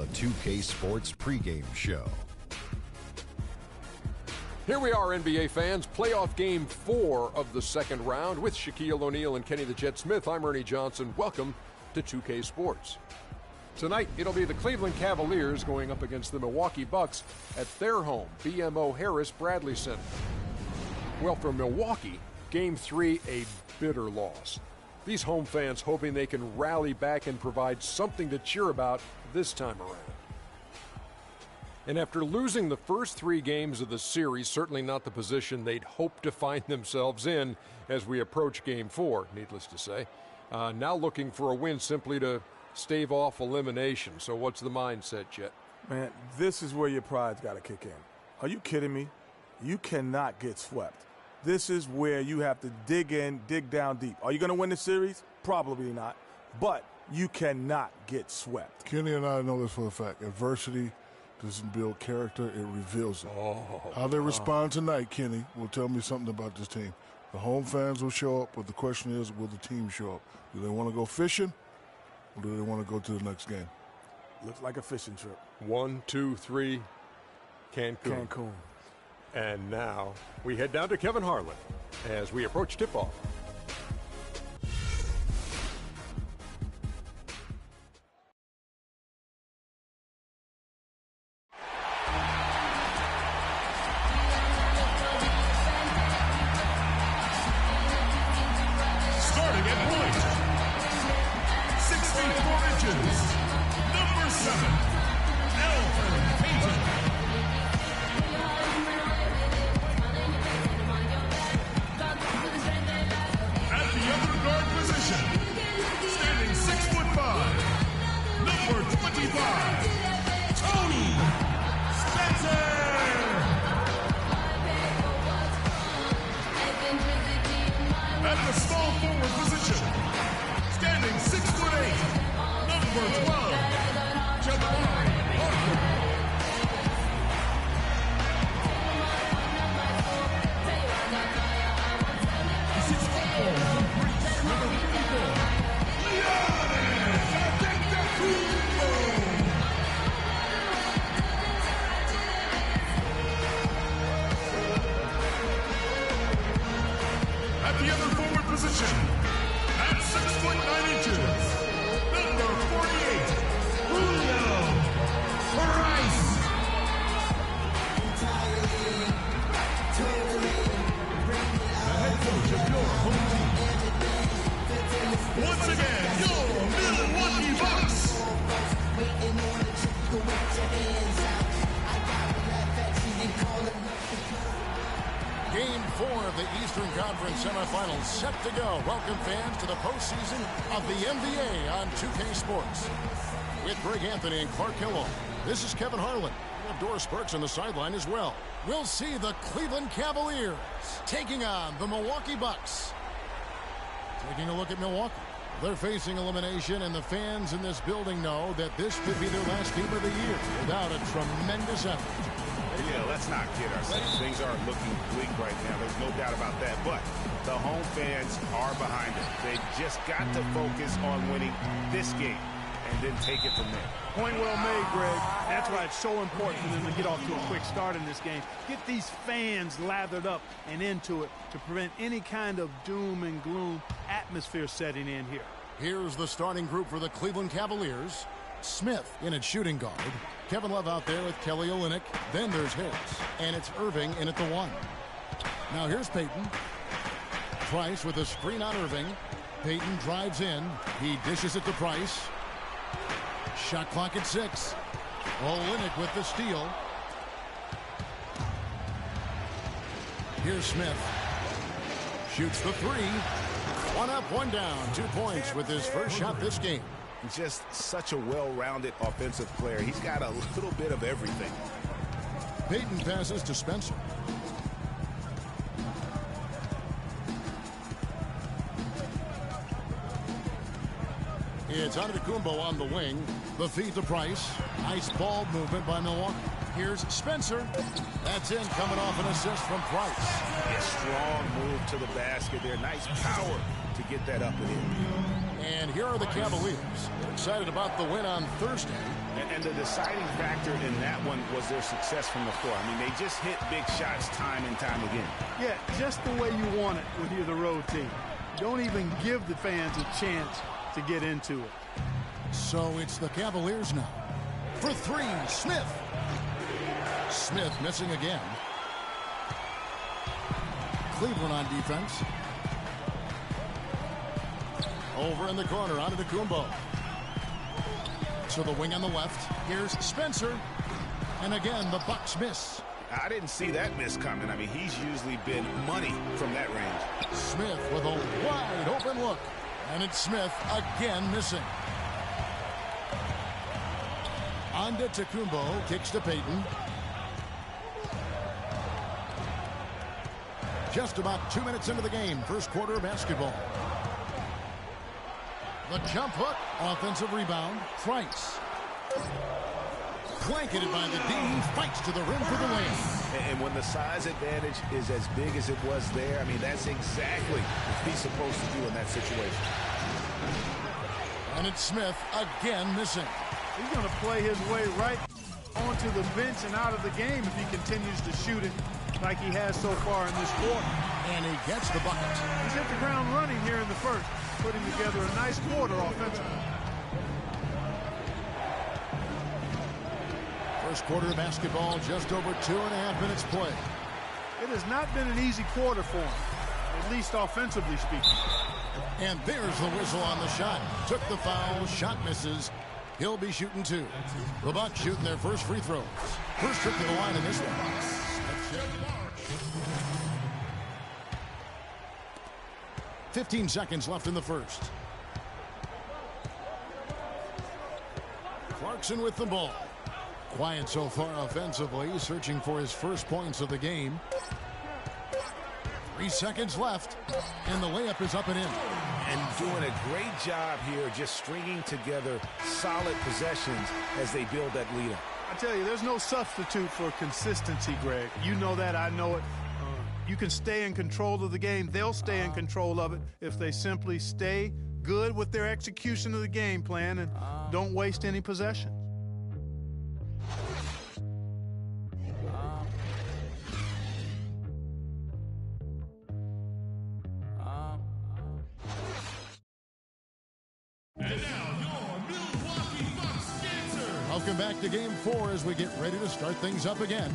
the 2K Sports pregame show. Here we are, NBA fans. Playoff game 4 of the second round with Shaquille O'Neal and Kenny the Jet Smith. I'm Ernie Johnson. Welcome to 2K Sports. Tonight, it'll be the Cleveland Cavaliers going up against the Milwaukee Bucks at their home, BMO Harris Bradley Center. Well, for Milwaukee, Game 3, a bitter loss. These home fans hoping they can rally back and provide something to cheer about this time around. And after losing the first 3 games of the series, certainly not the position they'd hoped to find themselves in as we approach Game 4, needless to say. Now looking for a win simply to stave off elimination. So what's the mindset, Jet? Man, this is where your pride's got to kick in. Are you kidding me? You cannot get swept. This is where you have to dig in, dig down deep. Are you going to win the series? Probably not. But you cannot get swept. Kenny and I know this for a fact. Adversity doesn't build character, it reveals it. How they respond tonight, Kenny, will tell me something about this team. The home fans will show up, but the question is, will the team show up? Do they want to go fishing, or do they want to go to the next game? Looks like a fishing trip. 1, 2, 3, Cancun. And now we head down to Kevin Harlan as we approach tip-off. Starting at point, 6 feet 4 inches, number 7, ALPHABEAST'S. At the other guard position, standing 6'5", number 25, Tony Spencer. At the small forward position, standing 6'8", number 12, Jabari Parker. At the other forward position, at 6'9", number 48, Julio Price. The head coach of your home team. Once again, your Milwaukee Bucks. Game 4 of the Eastern Conference semifinals set to go. Welcome fans to the postseason of the NBA on 2K Sports. With Greg Anthony and Clark Hill, this is Kevin Harlan. We have Doris Burks on the sideline as well. We'll see the Cleveland Cavaliers taking on the Milwaukee Bucks. Taking a look at Milwaukee. They're facing elimination, and the fans in this building know that this could be their last game of the year without a tremendous effort. Yeah, let's not kid ourselves. Things aren't looking bleak right now. There's no doubt about that. But the home fans are behind them. They just got to focus on winning this game and then take it from there. Point well made, Greg. That's why it's so important for them to get off to a quick start in this game. Get these fans lathered up and into it to prevent any kind of doom and gloom atmosphere setting in here. Here's the starting group for the Cleveland Cavaliers. Smith in at shooting guard. Kevin Love out there with Kelly Olynyk. Then there's Harris. And it's Irving in at the 1. Now here's Payton. Price with a screen on Irving. Payton drives in. He dishes it to Price. Shot clock at 6. Olynyk with the steal. Here's Smith. Shoots the 3. 1 up, 1 down. 2 points with his first shot this game. Just such a well-rounded offensive player. He's got a little bit of everything. Payton passes to Spencer. It's Antetokounmpo on the wing. The feed to Price. Nice ball movement by Milwaukee. Here's Spencer. That's in, coming off an assist from Price. A strong move to the basket there. Nice power to get that up and in. And here are the Cavaliers. They're excited about the win on Thursday. And the deciding factor in that one was their success from the floor. I mean, they just hit big shots time and time again. Yeah, just the way you want it when you're the road team. Don't even give the fans a chance to get into it. So it's the Cavaliers now. For three, Smith. Smith missing again. Cleveland on defense. Over in the corner, onto the Kumbo. To the wing on the left. Here's Spencer. And again, the Bucks miss. I didn't see that miss coming. I mean, he's usually been money from that range. Smith with a wide open look. And it's Smith again missing. On to Tacumbo. Kicks to Payton. Just about 2 minutes into the game. First quarter of basketball. The jump hook. Offensive rebound. Price. Blanketed by the D. He fights to the rim for the win. And when the size advantage is as big as it was there, I mean, that's exactly what he's supposed to do in that situation. And it's Smith again missing. He's going to play his way right onto the bench and out of the game if he continues to shoot it like he has so far in this quarter. And he gets the bucket. He's hit the ground running here in the first, putting together a nice quarter offensively. First quarter of basketball, just over 2.5 minutes played. It has not been an easy quarter for him, at least offensively speaking. And there's the whistle on the shot. Took the foul, shot misses. He'll be shooting two. The Bucks shooting their first free throws. First trip to the line in this one. 15 seconds left in the first. Clarkson with the ball. Quiet so far offensively, searching for his first points of the game. 3 seconds left, and the layup is up and in. And doing a great job here just stringing together solid possessions as they build that lead up. I tell you, there's no substitute for consistency, Greg. You know that, I know it. You can stay in control of the game. They'll stay in control of it if they simply stay good with their execution of the game plan and don't waste any possession. Welcome back to Game 4 as we get ready to start things up again.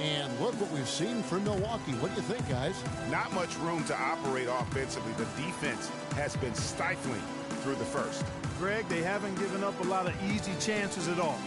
And look what we've seen from Milwaukee. What do you think, guys? Not much room to operate offensively. The defense has been stifling through the first. Greg, they haven't given up a lot of easy chances at all.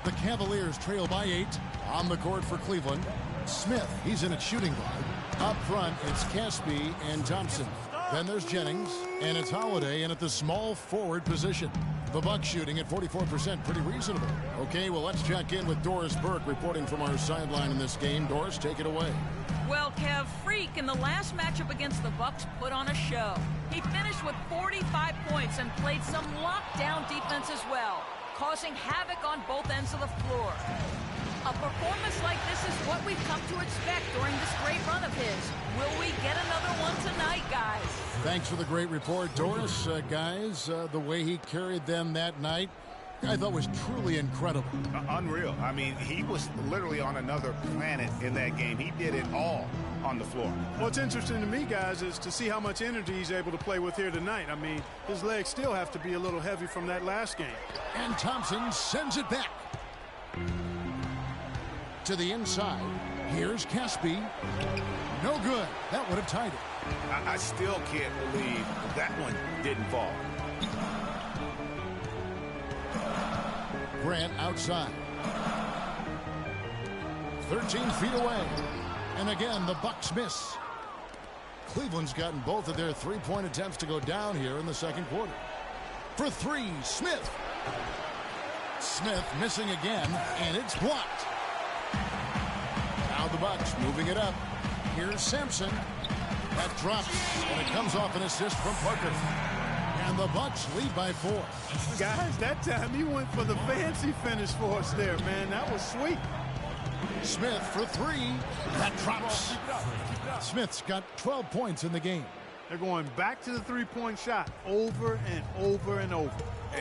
The Cavaliers trail by 8 on the court for Cleveland. Smith, he's in at shooting guard. Up front, it's Caspi and Thompson. Then there's Jennings, and it's Holiday in at the small forward position. The Bucks shooting at 44%, pretty reasonable. Okay, well, let's check in with Doris Burke reporting from our sideline in this game. Doris, take it away. Well, Kev, Freak in the last matchup against the Bucks put on a show. He finished with 45 points and played some lockdown defense as well, causing havoc on both ends of the floor. A performance like this is what we've come to expect during this great run of his. Will we get another one tonight, guys? Thanks for the great report, Doris. Guys, the way he carried them that night, I thought was truly incredible. Unreal. I mean, he was literally on another planet in that game. He did it all on the floor. What's interesting to me, guys, is to see how much energy he's able to play with here tonight. I mean, his legs still have to be a little heavy from that last game. And Thompson sends it back. To the inside. Here's Caspi. No good. That would have tied it. I still can't believe that one didn't fall. Grant outside. 13 feet away. And again, the Bucks miss. Cleveland's gotten both of their three-point attempts to go down here in the second quarter. For three, Smith. Smith missing again, and it's blocked. Now the Bucks moving it up. Here's Sampson. That drops, and it comes off an assist from Parker. And the Bucks lead by 4. Guys, that time he went for the fancy finish for us there, man. That was sweet. Smith for 3. That drops. Smith's got 12 points in the game. They're going back to the three-point shot over and over and over.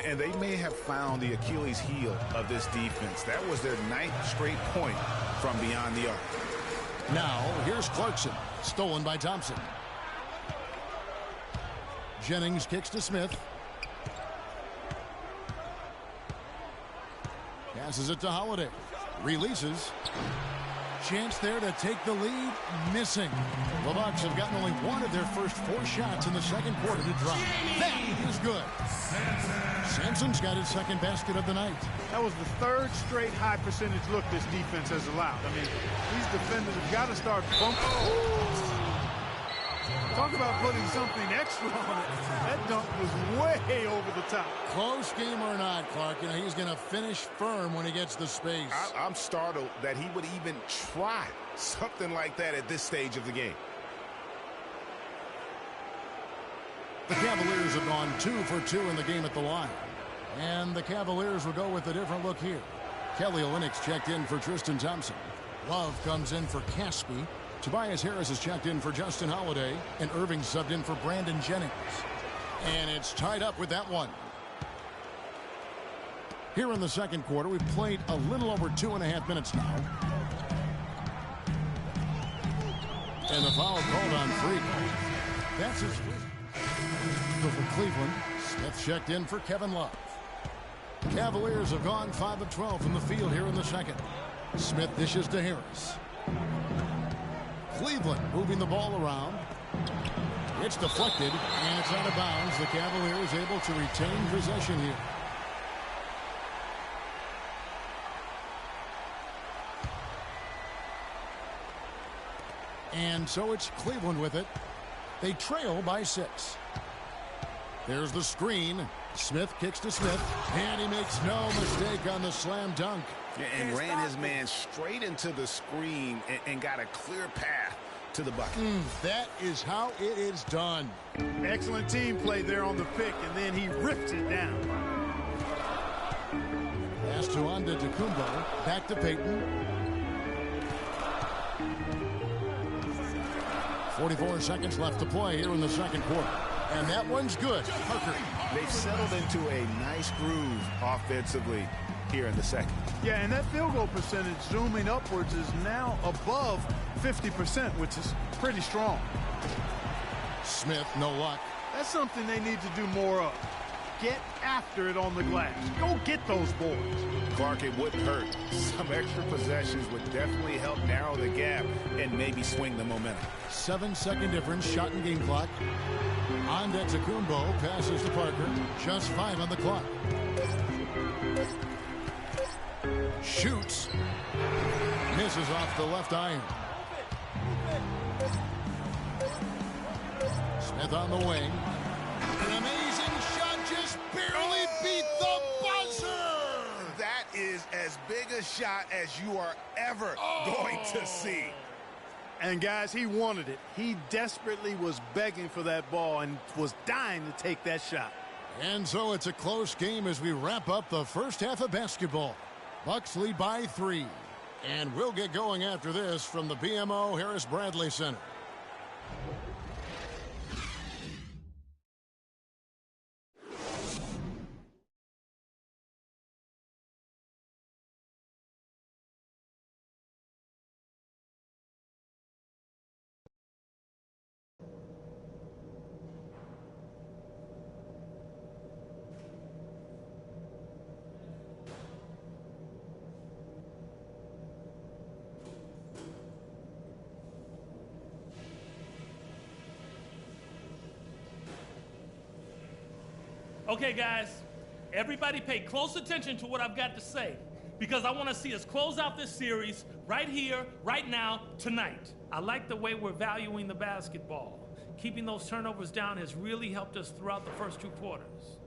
And they may have found the Achilles heel of this defense. That was their 9th straight point from beyond the arc. Now, here's Clarkson. Stolen by Thompson. Jennings kicks to Smith. Passes it to Holiday. Releases. Chance there to take the lead. Missing. The Bucks have gotten only one of their first 4 shots in the second quarter to drop. That is good. Sampson's got his second basket of the night. That was the 3rd straight high percentage look this defense has allowed. I mean, these defenders have got to start bumping. Talk about putting something extra on it. That dunk was way over the top. Close game or not, Clark, you know, he's going to finish firm when he gets the space. I'm startled that he would even try something like that at this stage of the game. The Cavaliers have gone 2 for 2 in the game at the line. And the Cavaliers will go with a different look here. Kelly Olynyk's checked in for Tristan Thompson. Love comes in for Caspi. Tobias Harris has checked in for Justin Holiday. And Irving subbed in for Brandon Jennings. And it's tied up with that one. Here in the second quarter, we've played a little over 2.5 minutes now. And the foul called on Freak. That's his first. For Cleveland, Smith checked in for Kevin Love. Cavaliers have gone 5 of 12 from the field here in the second. Smith dishes to Harris. Cleveland moving the ball around. It's deflected, and it's out of bounds. The Cavaliers able to retain possession here. And so it's Cleveland with it. They trail by 6. There's the screen. Smith kicks to Smith, and he makes no mistake on the slam dunk. And ran his man straight into the screen and got a clear path to the bucket. That is how it is done. Excellent team play there on the pick, and then he ripped it down. Pass to Antetokounmpo. Back to Payton. 44 seconds left to play here in the second quarter. And that one's good. Parker. They've settled into a nice groove offensively here in the second. Yeah, and that field goal percentage zooming upwards is now above 50%, which is pretty strong. Smith, no luck. That's something they need to do more of. Get after it on the glass. Go get those boards. Clark, it wouldn't hurt. Some extra possessions would definitely help narrow the gap and maybe swing the momentum. 7-second difference, shot and game clock. Antetokounmpo passes to Parker. Just 5 on the clock. Shoots. Misses off the left iron. Smith on the wing. An amazing shot, just barely beat the buzzer. That is as big a shot as you are ever going to see. And guys, he wanted it. He desperately was begging for that ball and was dying to take that shot. And so it's a close game as we wrap up the first half of basketball. Bucks lead by 3. And we'll get going after this from the BMO Harris Bradley Center. Okay, guys, everybody pay close attention to what I've got to say, because I want to see us close out this series right here, right now, tonight. I like the way we're valuing the basketball. Keeping those turnovers down has really helped us throughout the first 2 quarters.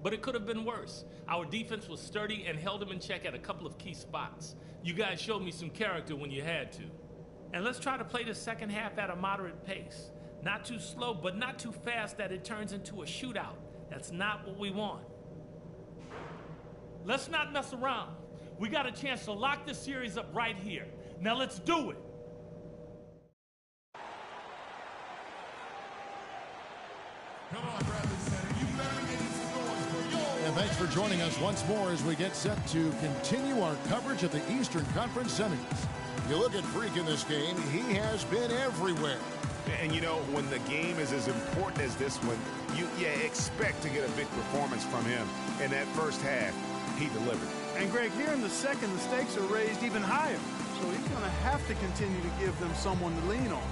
But it could have been worse. Our defense was sturdy and held them in check at a couple of key spots. You guys showed me some character when you had to. And let's try to play the second half at a moderate pace. Not too slow, but not too fast that it turns into a shootout. That's not what we want. Let's not mess around. We got a chance to lock this series up right here. Now let's do it. Come on, Bradley Center. You better make some noise for yours. And thanks for joining us once more as we get set to continue our coverage of the Eastern Conference Semis. You look at Freak in this game, he has been everywhere. And you know, when the game is as important as this one, you expect to get a big performance from him. In that first half, he delivered. And Greg, here in the second, the stakes are raised even higher. So he's going to have to continue to give them someone to lean on.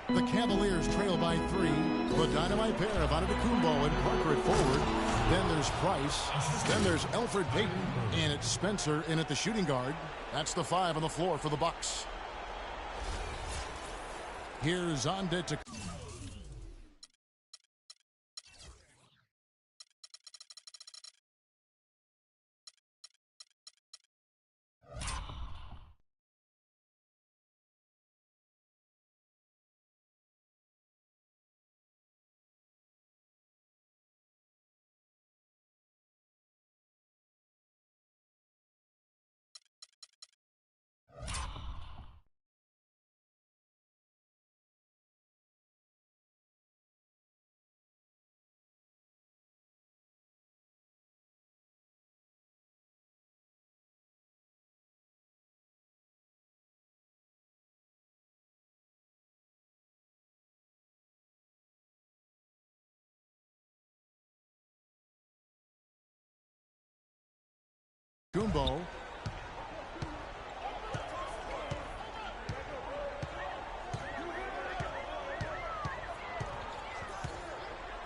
The Cavaliers trail by 3. The dynamite pair of Antetokounmpo and Parker at forward. Then there's Price. Then there's Elfrid Payton. And it's Spencer in at the shooting guard. That's the 5 on the floor for the Bucks. Here's Antetokounmpo.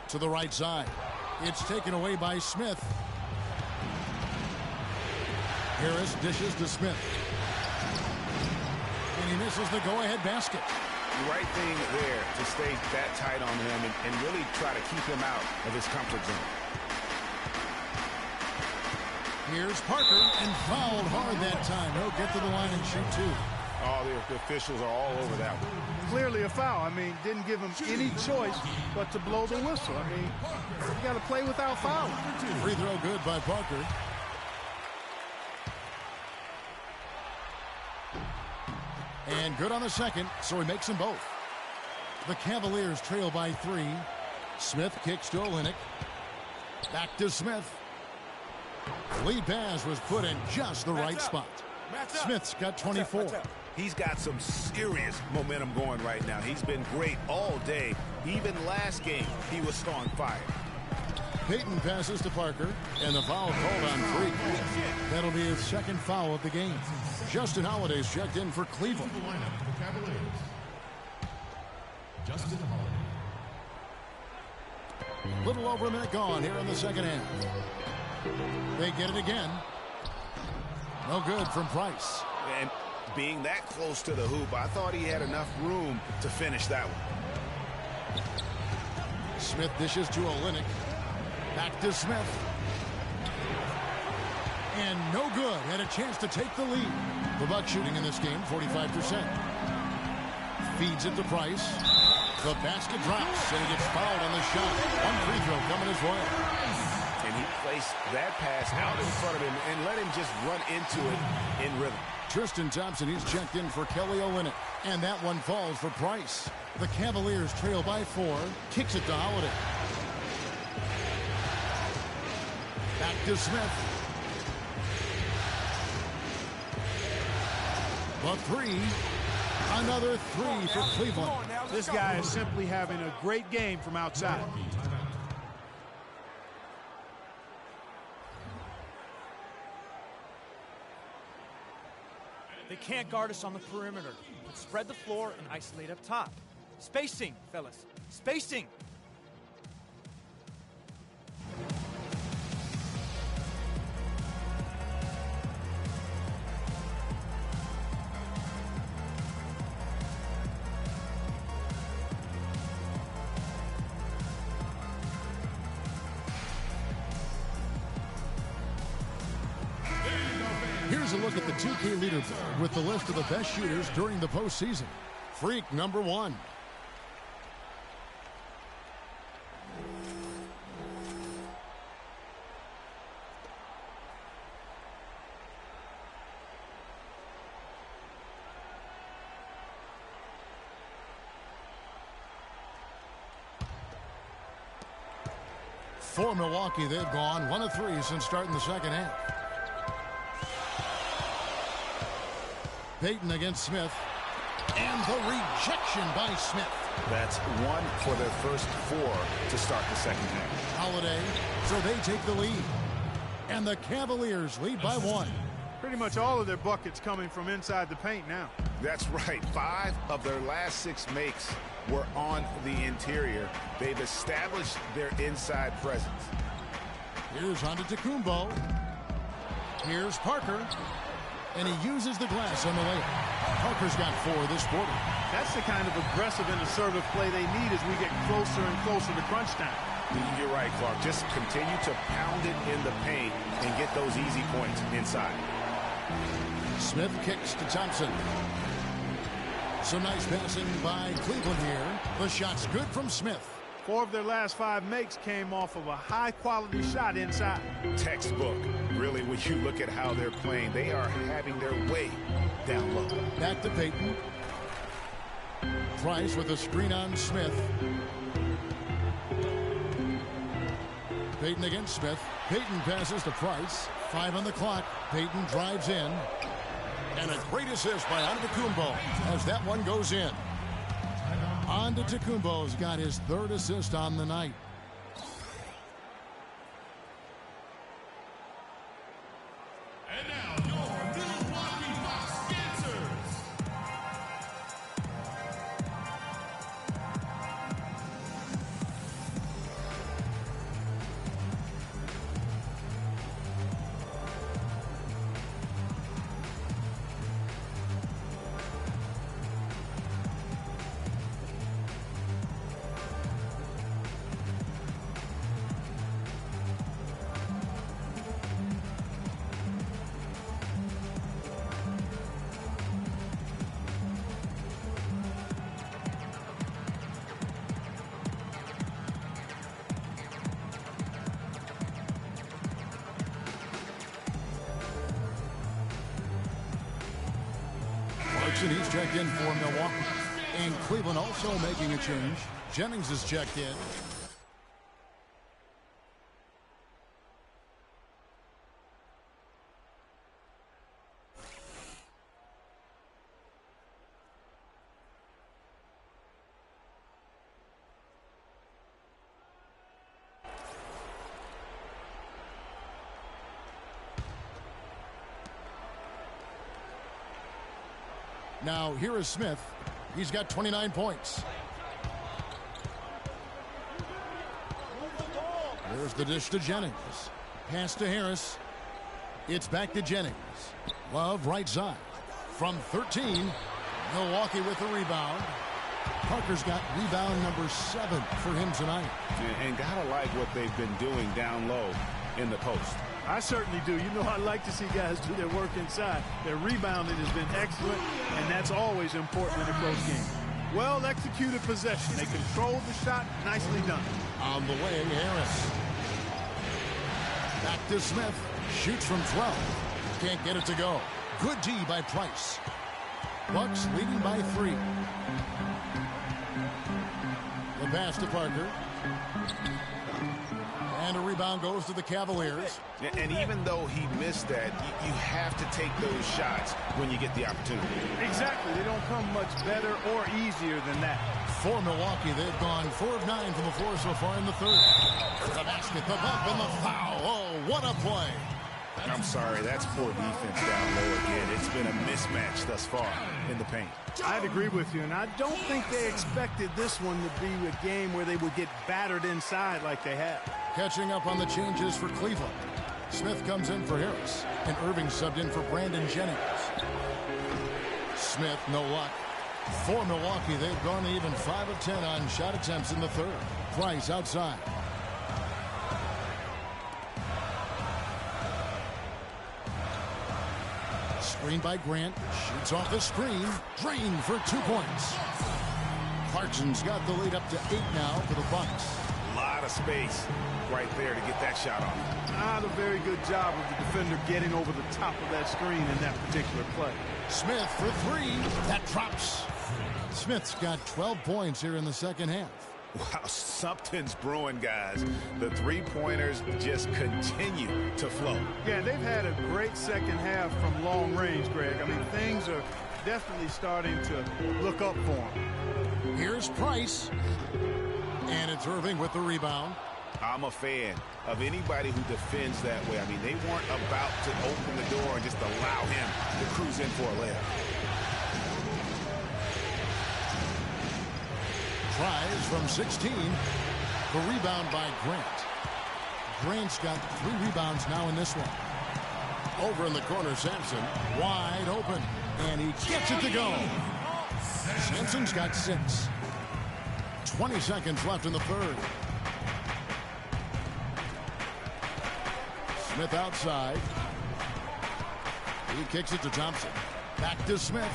To the right side. It's taken away by Smith. Harris dishes to Smith. And he misses the go-ahead basket. The right thing there to stay that tight on him and really try to keep him out of his comfort zone. Here's Parker, and fouled hard that time. He'll get to the line and shoot 2. Oh, the officials are all over that one. Clearly a foul. I mean, didn't give him any choice but to blow the whistle. I mean, you got to play without fouling. Free throw good by Parker. And good on the second, so he makes them both. The Cavaliers trail by 3. Smith kicks to Olynyk. Back to Smith. Lead pass was put in just the right spot. Smith's got 24. He's got some serious momentum going right now. He's been great all day. Even last game, he was on fire. Payton passes to Parker, and the foul called on Freak. That'll be his second foul of the game. Justin Holiday's checked in for Cleveland. Justin Holiday. Little over a minute gone here in the second half. They get it again. No good from Price. And being that close to the hoop, I thought he had enough room to finish that one. Smith dishes to Olynyk. Back to Smith. And no good. Had a chance to take the lead. The Bucks shooting in this game, 45%. Feeds it to Price. The basket drops, and he gets fouled on the shot. One free throw coming his way. And he placed that pass out in front of him and let him just run into it in rhythm. Tristan Thompson, he's checked in for Kelly Olynyk. And that one falls for Price. The Cavaliers trail by 4. Kicks it to Holiday. Back to Smith. The 3. Another 3 for Cleveland. This guy is simply having a great game from outside. They can't guard us on the perimeter, but spread the floor and isolate up top. Spacing, fellas. Spacing. Here's a look at the 2K leaderboard with the list of the best shooters during the postseason. Freak number 1. For Milwaukee, they've gone 1 of 3 since starting the second half. Payton against Smith. And the rejection by Smith. That's 1 for their first 4 to start the second half. Holiday, so they take the lead. And the Cavaliers lead by 1. Pretty much all of their buckets coming from inside the paint now. That's right. 5 of their last 6 makes were on the interior. They've established their inside presence. Here's Antetokounmpo. Here's Parker. And he uses the glass on the layup. Parker's got 4 this quarter. That's the kind of aggressive and assertive play they need as we get closer and closer to crunch time. You're right, Clark. Just continue to pound it in the paint and get those easy points inside. Smith kicks to Thompson. Some nice passing by Cleveland here. The shot's good from Smith. 4 of their last 5 makes came off of a high-quality shot inside. Textbook. Really, when you look at how they're playing, they are having their way down low. Back to Payton. Price with a screen on Smith. Payton against Smith. Payton passes to Price. 5 on the clock. Payton drives in. And a great assist by Antetokounmpo as that one goes in. Antetokounmpo's got his 3rd assist on the night. And now your Milwaukee Bucks answers. He's checked in for Milwaukee. And Cleveland also making a change. Jennings is checked in. Now, here is Smith. He's got 29 points. There's the dish to Jennings. Pass to Harris. It's back to Jennings. Love right side. from 13. Milwaukee with the rebound. Parker's got rebound number 7 for him tonight. And gotta like what they've been doing down low in the post. I certainly do. You know, I like to see guys do their work inside. Their rebounding has been excellent, and that's always important in a close game. Well executed possession. They controlled the shot. Nicely done. On the way, Harris. Back to Smith. Shoots from 12. Can't get it to go. Good D by Price. Bucks leading by 3. The pass to Parker. And a rebound goes to the Cavaliers. And even though he missed that, you have to take those shots when you get the opportunity. Exactly. They don't come much better or easier than that. For Milwaukee, they've gone 4 of 9 from the floor so far in the third. The basket, the bump, and the foul. Oh, what a play. I'm sorry, that's poor defense down low again. It's been a mismatch thus far in the paint. I'd agree with you, and I don't think they expected this one to be a game where they would get battered inside like they have. Catching up on the changes for Cleveland. Smith comes in for Harris, and Irving subbed in for Brandon Jennings. Smith, no luck. For Milwaukee, they've gone even 5 of 10 on shot attempts in the third. Price outside. Screen by Grant. Shoots off the screen. Drained for 2 points. Clarkson's got the lead up to 8 now for the Bucks. A lot of space right there to get that shot off. Not a very good job of the defender getting over the top of that screen in that particular play. Smith for 3. That drops. Smith's got 12 points here in the second half. Wow, something's brewing, guys. The three-pointers just continue to flow. Yeah, they've had a great second half from long range, Greg. I mean, things are definitely starting to look up for them. Here's Price. And it's Irving with the rebound. I'm a fan of anybody who defends that way. I mean, they weren't about to open the door and just allow him to cruise in for a layup. Tries from 16. The rebound by Grant. Grant's got 3 rebounds now in this one. Over in the corner, Sampson. Wide open. And he gets it to go. Sampson's got 6. 20 seconds left in the third. Smith outside. He kicks it to Thompson. Back to Smith.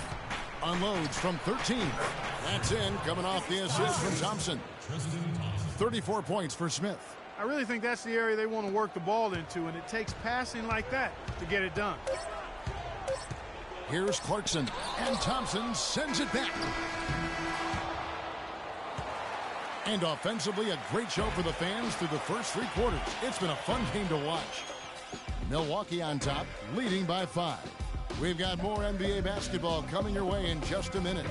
Unloads from 13. That's in, coming off the assist from Thompson. 34 points for Smith. I really think that's the area they want to work the ball into, and it takes passing like that to get it done. Here's Clarkson, and Thompson sends it back. And offensively, a great show for the fans through the first 3 quarters. It's been a fun game to watch. Milwaukee on top, leading by 5. We've got more NBA basketball coming your way in just a minute.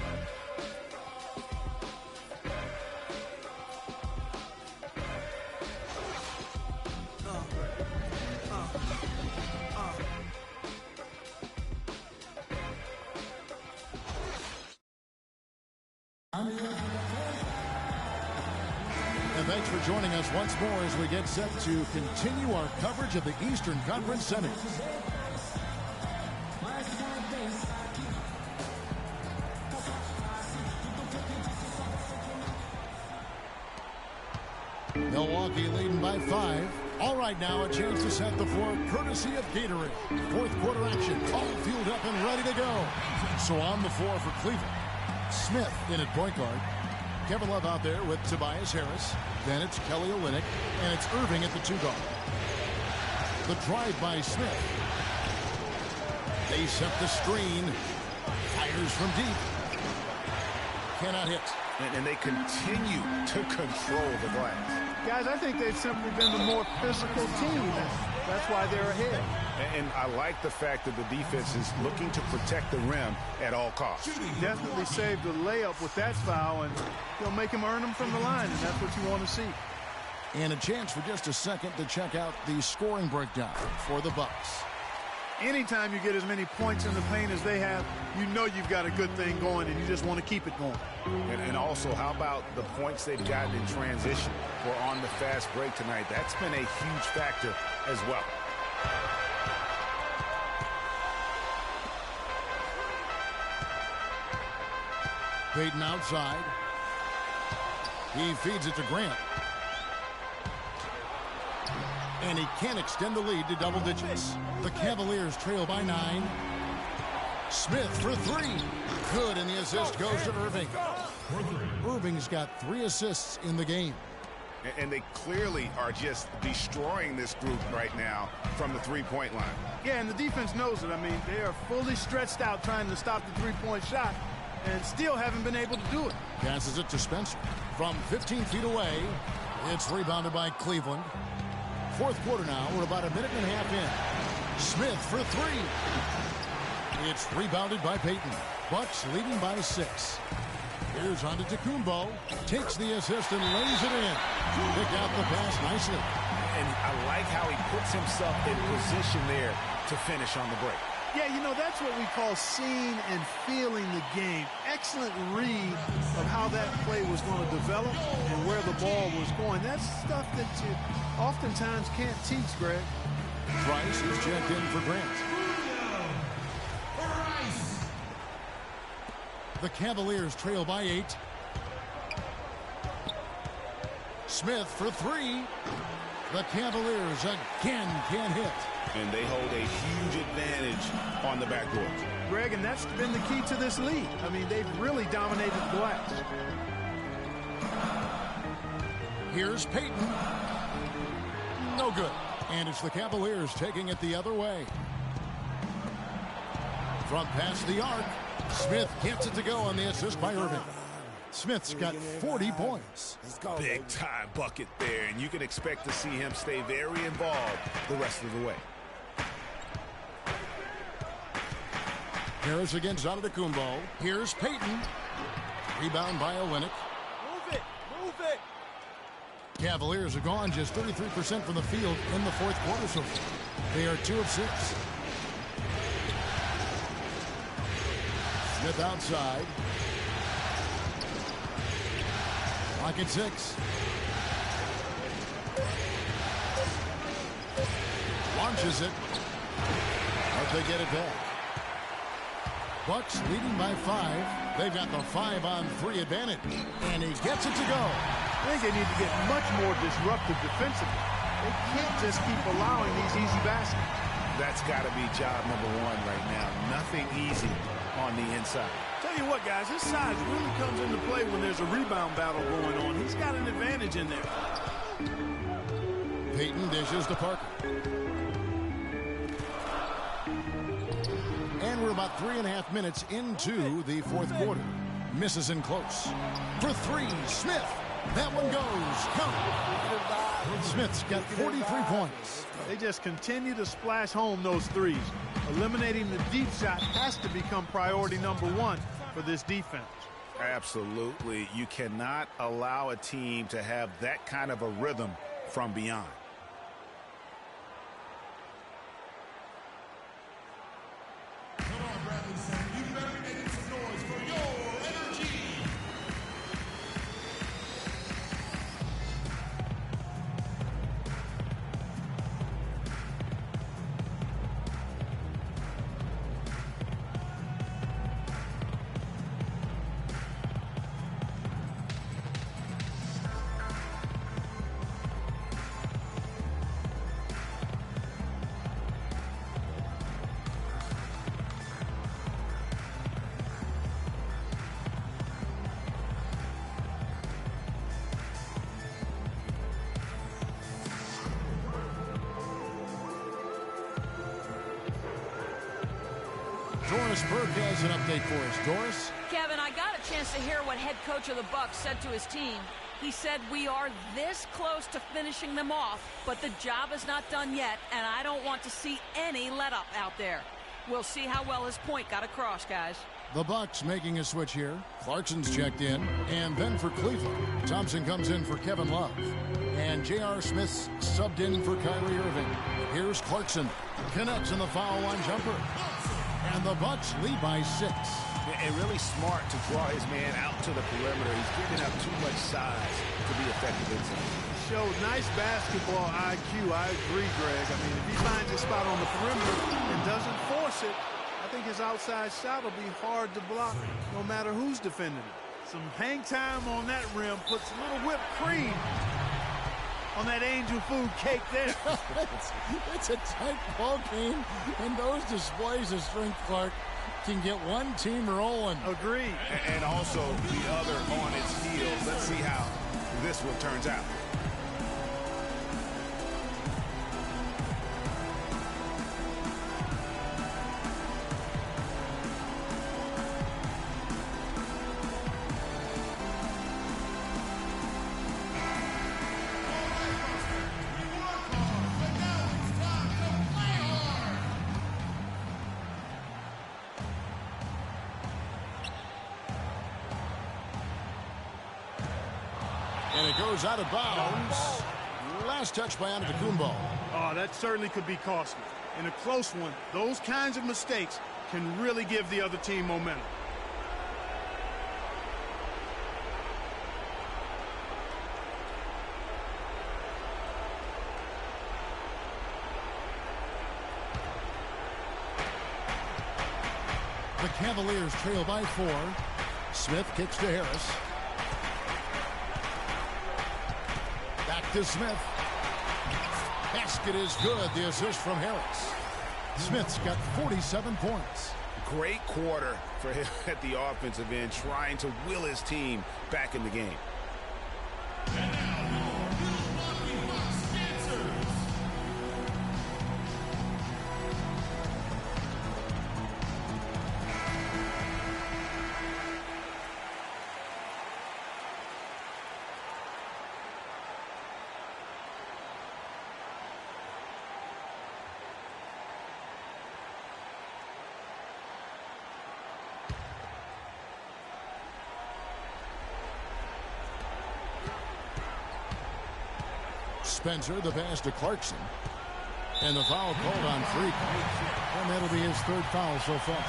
And thanks for joining us once more as we get set to continue our coverage of the Eastern Conference Semis. Milwaukee leading by 5. All right, now a chance to set the floor courtesy of Gatorade. Fourth quarter action, all fueled up and ready to go. So on the floor for Cleveland, Smith in at point guard. Kevin Love out there with Tobias Harris. Then it's Kelly Olynyk, and it's Irving at the 2 guard. The drive by Smith. They set the screen. Fires from deep. Cannot hit. And they continue to control the glass. Guys, I think they've simply been the more physical team. That's why they're ahead. And I like the fact that the defense is looking to protect the rim at all costs. Definitely saved the layup with that foul, and he'll make him earn them from the line, and that's what you want to see. And a chance for just a second to check out the scoring breakdown for the Bucks. Anytime you get as many points in the paint as they have, you know you've got a good thing going, and you just want to keep it going. And also, how about the points they've gotten in transition or on the fast break tonight? That's been a huge factor as well. Payton outside. He feeds it to Grant. And he can't extend the lead to double digits. The Cavaliers trail by 9. Smith for 3. Good, and the assist goes to Irving. Irving's got 3 assists in the game. And they clearly are just destroying this group right now from the three-point line. Yeah, and the defense knows it. I mean, they are fully stretched out trying to stop the three-point shot and still haven't been able to do it. Passes it to Spencer. From 15 feet away, it's rebounded by Cleveland. Fourth quarter now. We're about a minute and a half in. Smith for 3. It's rebounded by Payton. Bucks leading by 6. Here's on to Tacumbo. Takes the assist and lays it in. Pick out the pass nicely. And I like how he puts himself in position there to finish on the break. Yeah, you know, that's what we call seeing and feeling the game. Excellent read of how that play was going to develop and where the ball was going. That's stuff that you oftentimes can't teach, Greg. Price is checked in for Grant. The Cavaliers trail by 8. Smith for 3. The Cavaliers again can't hit. And they hold a huge advantage on the backcourt. Greg, and that's been the key to this league. I mean, they've really dominated the glass. Here's Payton. No good. And it's the Cavaliers taking it the other way. From past the arc, Smith gets it to go on the assist by Irving. Smith's got 40 points. Big time bucket there, and you can expect to see him stay very involved the rest of the way. Harris against Antetokounmpo. Here's Payton. Rebound by Olynyk. Move it, move it. Cavaliers are gone just 33% from the field in the fourth quarter so far. They are 2 of 6. Smith outside. Lock at 6. Launches it. But they get it back. Bucks leading by 5. They've got the 5-on-3 advantage. And he gets it to go. I think they need to get much more disruptive defensively. They can't just keep allowing these easy baskets. That's got to be job number 1 right now. Nothing easy on the inside. Tell you what, guys, his size really comes into play when there's a rebound battle going on. He's got an advantage in there. Payton dishes to Parker. And we're about 3.5 minutes into the fourth quarter. Misses in close. For 3, Smith. That one goes. Count. Smith's got 43 points. They just continue to splash home those threes. Eliminating the deep shot has to become priority number 1 for this defense. Absolutely. You cannot allow a team to have that kind of a rhythm from beyond. Doris Burke has an update for us. Doris? Kevin, I got a chance to hear what head coach of the Bucks said to his team. He said, we are this close to finishing them off, but the job is not done yet, and I don't want to see any let-up out there. We'll see how well his point got across, guys. The Bucks making a switch here. Clarkson's checked in, and then for Cleveland, Thompson comes in for Kevin Love. And J.R. Smith's subbed in for Kyrie Irving. Here's Clarkson. Connects in the foul line jumper. And the Bucks lead by 6. And really smart to draw his man out to the perimeter. He's giving up too much size to be effective inside. Showed nice basketball IQ. I agree, Greg. I mean, if he finds a spot on the perimeter and doesn't force it, I think his outside shot will be hard to block no matter who's defending it. Some hang time on that rim puts a little whipped cream on that angel food cake there. It's a tight ball game, and those displays of strength, Clark, can get one team rolling. Agreed. And also the other on its heels. Let's see how this one turns out. And it goes out of bounds. Last touch by Antetokounmpo. Oh, that certainly could be costly. In a close one, those kinds of mistakes can really give the other team momentum. The Cavaliers trail by 4. Smith kicks to Harris. Back to Smith. Basket is good. The assist from Harris. Smith's got 47 points. Great quarter for him at the offensive end, trying to will his team back in the game. And now, your Milwaukee Bucks answers. Spencer, the pass to Clarkson. And the foul called on Freak. And that'll be his third foul so far.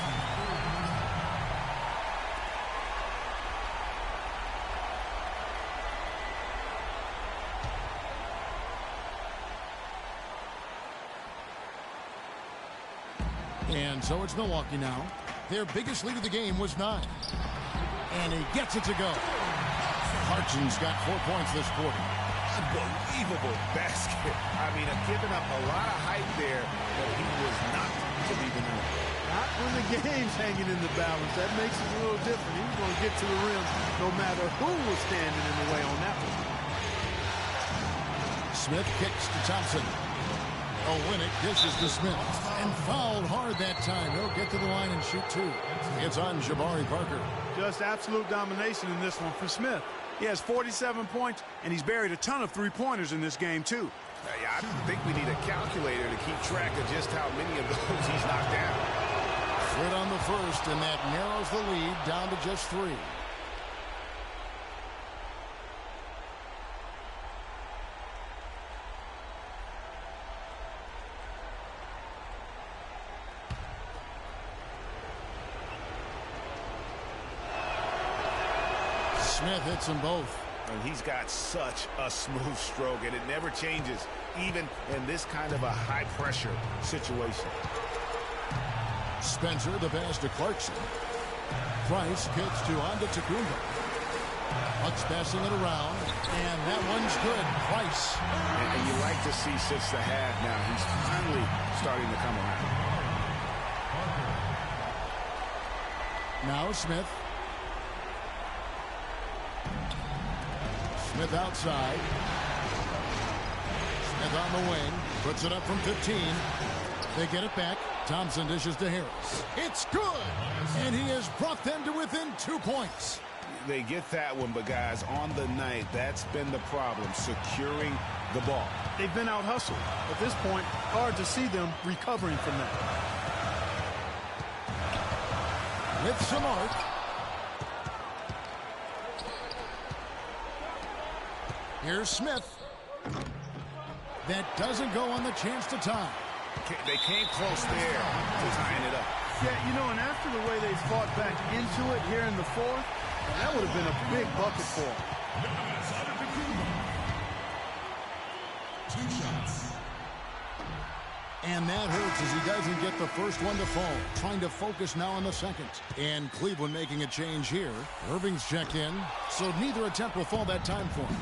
And so it's Milwaukee now. Their biggest lead of the game was 9. And he gets it to go. Clarkson's got 4 points this quarter. Unbelievable basket. I mean, giving up a lot of height there, but he was not to be denied. Not when the game's hanging in the balance. That makes it a little different. He was going to get to the rim no matter who was standing in the way on that one. Smith kicks to Thompson. Olynyk dishes to Smith. And fouled hard that time. He'll get to the line and shoot 2. It's on Jabari Parker. Just absolute domination in this one for Smith. He has 47 points, and he's buried a ton of three-pointers in this game, too. I think we need a calculator to keep track of just how many of those he's knocked down. Fred on the first, and that narrows the lead down to just 3. Smith hits them both. And he's got such a smooth stroke, and it never changes, even in this kind of a high-pressure situation. Spencer, the pass to Clarkson. Price kicks to Antetokounmpo. Bucks passing it around, and that one's good. Price. And you like to see since the half now, he's finally starting to come around. Now Smith. Smith outside. Smith on the wing. Puts it up from 15. They get it back. Thompson dishes to Harris. It's good! And he has brought them to within 2 points. They get that one, but guys, on the night, that's been the problem, securing the ball. They've been out-hustled. At this point, hard to see them recovering from that. With some arc. Here's Smith. That doesn't go on the chance to tie. They came close there to tying it up. Yeah, you know, and after the way they fought back into it here in the fourth, that would have been a big bucket for them. 2 shots. And that hurts as he doesn't get the first one to fall. Trying to focus now on the second. And Cleveland making a change here. Irving's checked in, so neither attempt will fall that time for him.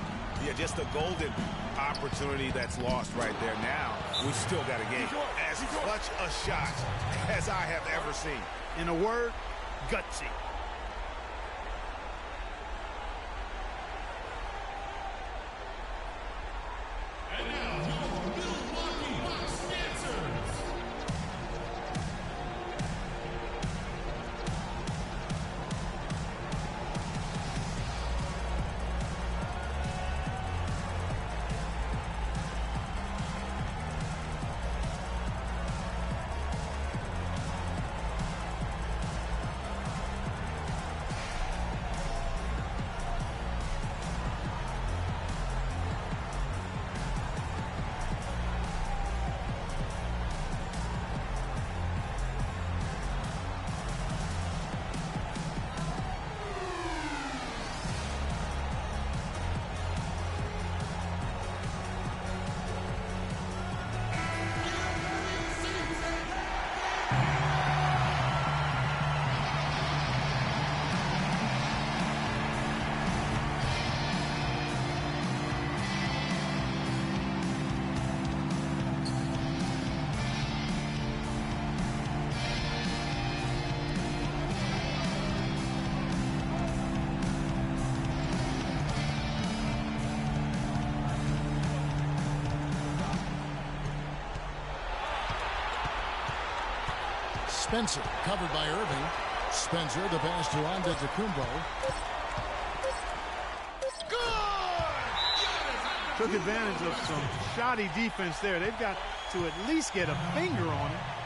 Yeah, just a golden opportunity that's lost right there. Now, we still got a game. As clutch a shot as I have ever seen. In a word, gutsy. And now, your Milwaukee Bucks dancers. Spencer covered by Irving. Spencer the pass to Antetokounmpo. Took advantage of some shoddy defense there. They've got to at least get a finger on it.